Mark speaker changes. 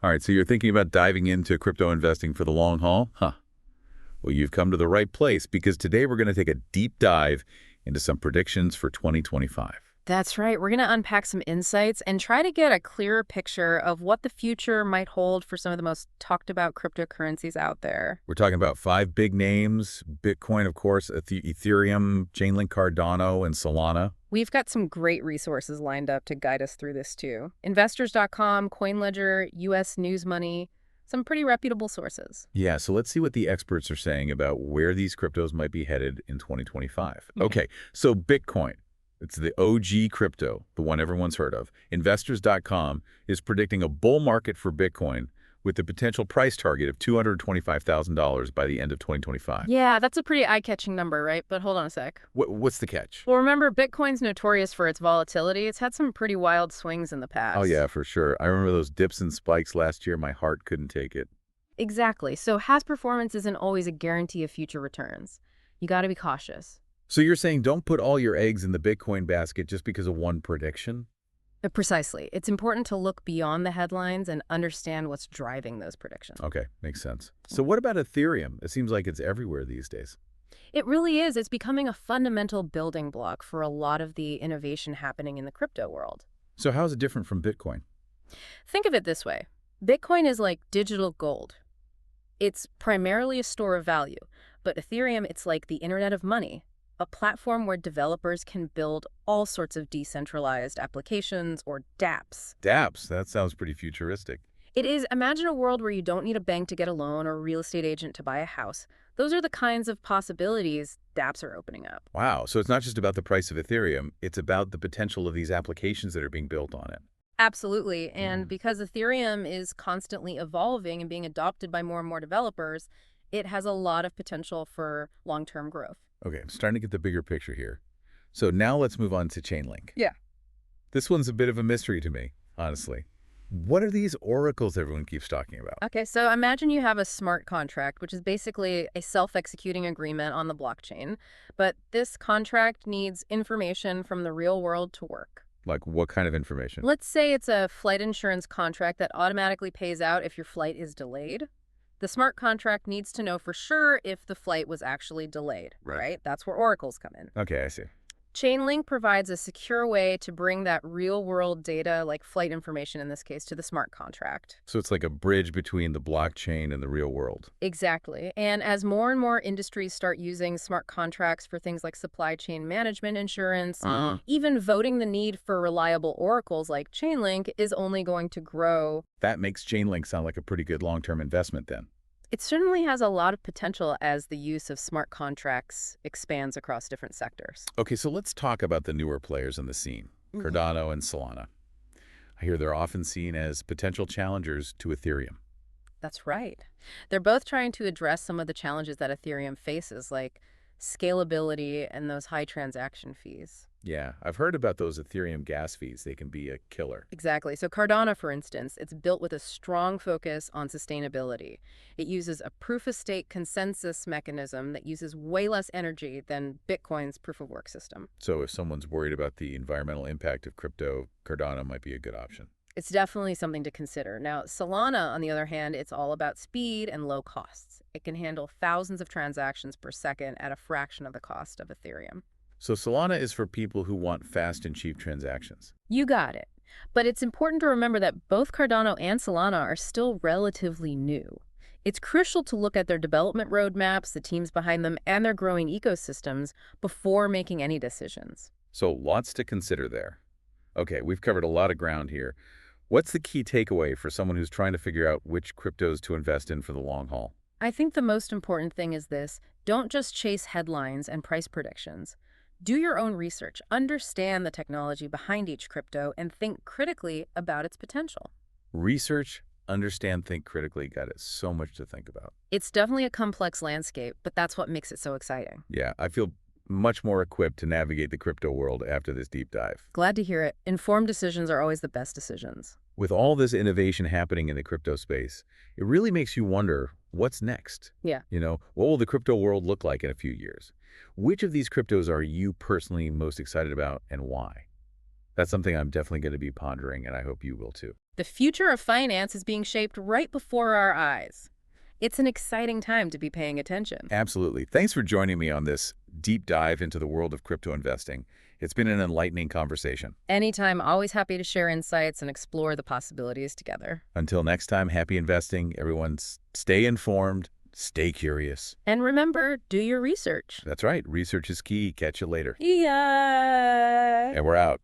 Speaker 1: All right, so you're thinking about diving into crypto investing for the long haul? Huh. Well, you've come to the right place because today we're going to take a deep dive into some predictions for 2025.
Speaker 2: That's right. We're going to unpack some insights and try to get a clearer picture of what the future might hold for some of the most talked about cryptocurrencies out there.
Speaker 1: We're talking about five big names: Bitcoin, of course, Ethereum, Chainlink, Cardano, and Solana.
Speaker 2: We've got some great resources lined up to guide us through this too. Investors.com, CoinLedger, US News Money, some pretty reputable sources.
Speaker 1: Yeah, so let's see what the experts are saying about where these cryptos might be headed in 2025. Okay, so Bitcoin. It's the OG crypto, the one everyone's heard of. Investors.com is predicting a bull market for Bitcoin with the potential price target of $225,000 by the end of 2025.
Speaker 2: Yeah, that's a pretty eye-catching number, right? But hold on a sec.
Speaker 1: What's the catch?
Speaker 2: Well, remember, Bitcoin's notorious for its volatility. It's had some pretty wild swings in the
Speaker 1: Oh
Speaker 2: past.
Speaker 1: yeah, for sure. I remember those dips and spikes last year. My heart couldn't take it.
Speaker 2: Exactly. So past performance isn't always a guarantee of future returns. You got to be cautious.
Speaker 1: So you're saying don't put all your eggs in the Bitcoin basket just because of one prediction?
Speaker 2: Precisely. It's important to look beyond the headlines and understand what's driving those predictions.
Speaker 1: Okay, makes sense. So what about Ethereum? It seems like it's everywhere these days.
Speaker 2: It really is. It's becoming a fundamental building block for a lot of the innovation happening in the crypto world.
Speaker 1: So how is it different from Bitcoin?
Speaker 2: Think of it this way. Bitcoin is like digital gold. It's primarily a store of value, but Ethereum, it's like the Internet of Money, a platform where developers can build all sorts of decentralized applications or dApps.
Speaker 1: dApps, that sounds pretty futuristic.
Speaker 2: It is, imagine a world where you don't need a bank to get a loan or a real estate agent to buy a house. Those are the kinds of possibilities dApps are opening up.
Speaker 1: Wow, so it's not just about the price of Ethereum, it's about the potential of these applications that are being built on it.
Speaker 2: Absolutely. And
Speaker 1: Mm.
Speaker 2: because Ethereum is constantly evolving and being adopted by more and more developers, it has a lot of potential for long-term growth.
Speaker 1: Okay, I'm starting to get the bigger picture here. So now let's move on to Chainlink.
Speaker 2: Yeah.
Speaker 1: This one's a bit of a mystery to me, honestly. What are these oracles everyone keeps talking about?
Speaker 2: Okay, so imagine you have a smart contract, which is basically a self-executing agreement on the blockchain, but this contract needs information from the real world to work.
Speaker 1: Like what kind of information?
Speaker 2: Let's say it's a flight insurance contract that automatically pays out if your flight is delayed. The smart contract needs to know for sure if the flight was actually delayed,
Speaker 1: Right.
Speaker 2: right? That's where oracles come in.
Speaker 1: Okay, I see.
Speaker 2: Chainlink provides a secure way to bring that real-world data, like flight information in this case, to the smart contract.
Speaker 1: So it's like a bridge between the blockchain and the real world.
Speaker 2: Exactly. And as more and more industries start using smart contracts for things like supply chain management insurance, even voting the need for reliable oracles like Chainlink is only going to grow.
Speaker 1: That makes Chainlink sound like a pretty good long-term investment then.
Speaker 2: It certainly has a lot of potential as the use of smart contracts expands across different sectors.
Speaker 1: Okay, so let's talk about the newer players in the scene, Cardano and Solana. I hear they're often seen as potential challengers to Ethereum.
Speaker 2: That's right. They're both trying to address some of the challenges that Ethereum faces, like scalability and those high transaction fees.
Speaker 1: Yeah, I've heard about those Ethereum gas fees. They can be a killer.
Speaker 2: Exactly. So Cardano, for instance, it's built with a strong focus on sustainability. It uses a proof-of-stake consensus mechanism that uses way less energy than Bitcoin's proof-of-work system.
Speaker 1: So if someone's worried about the environmental impact of crypto, Cardano might be a good option.
Speaker 2: It's definitely something to consider. Now, Solana, on the other hand, it's all about speed and low costs. It can handle thousands of transactions per second at a fraction of the cost of Ethereum.
Speaker 1: So Solana is for people who want fast and cheap transactions.
Speaker 2: You got it. But it's important to remember that both Cardano and Solana are still relatively new. It's crucial to look at their development roadmaps, the teams behind them, and their growing ecosystems before making any decisions.
Speaker 1: So lots to consider there. Okay, we've covered a lot of ground here. What's the key takeaway for someone who's trying to figure out which cryptos to invest in for the long haul?
Speaker 2: I think the most important thing is this: don't just chase headlines and price predictions. Do your own research, understand the technology behind each crypto, and think critically about its potential.
Speaker 1: Research, understand, think critically. Got it. So much to think about.
Speaker 2: It's definitely a complex landscape, but that's what makes it so exciting.
Speaker 1: Yeah, I feel much more equipped to navigate the crypto world after this deep dive.
Speaker 2: Glad to hear it. Informed decisions are always the best decisions.
Speaker 1: With all this innovation happening in the crypto space, it really makes you wonder what's next.
Speaker 2: Yeah.
Speaker 1: What will the crypto world look like in a few years? Which of these cryptos are you personally most excited about and why? That's something I'm definitely going to be pondering, and I hope you will too.
Speaker 2: The future of finance is being shaped right before our eyes. It's an exciting time to be paying attention.
Speaker 1: Absolutely. Thanks for joining me on this deep dive into the world of crypto investing. It's been an enlightening conversation.
Speaker 2: Anytime, always happy to share insights and explore the possibilities together.
Speaker 1: Until next time, happy investing. Everyone stay informed, stay curious.
Speaker 2: And remember, do your research.
Speaker 1: That's right. Research is key. Catch you later.
Speaker 2: Yeah.
Speaker 1: And we're out.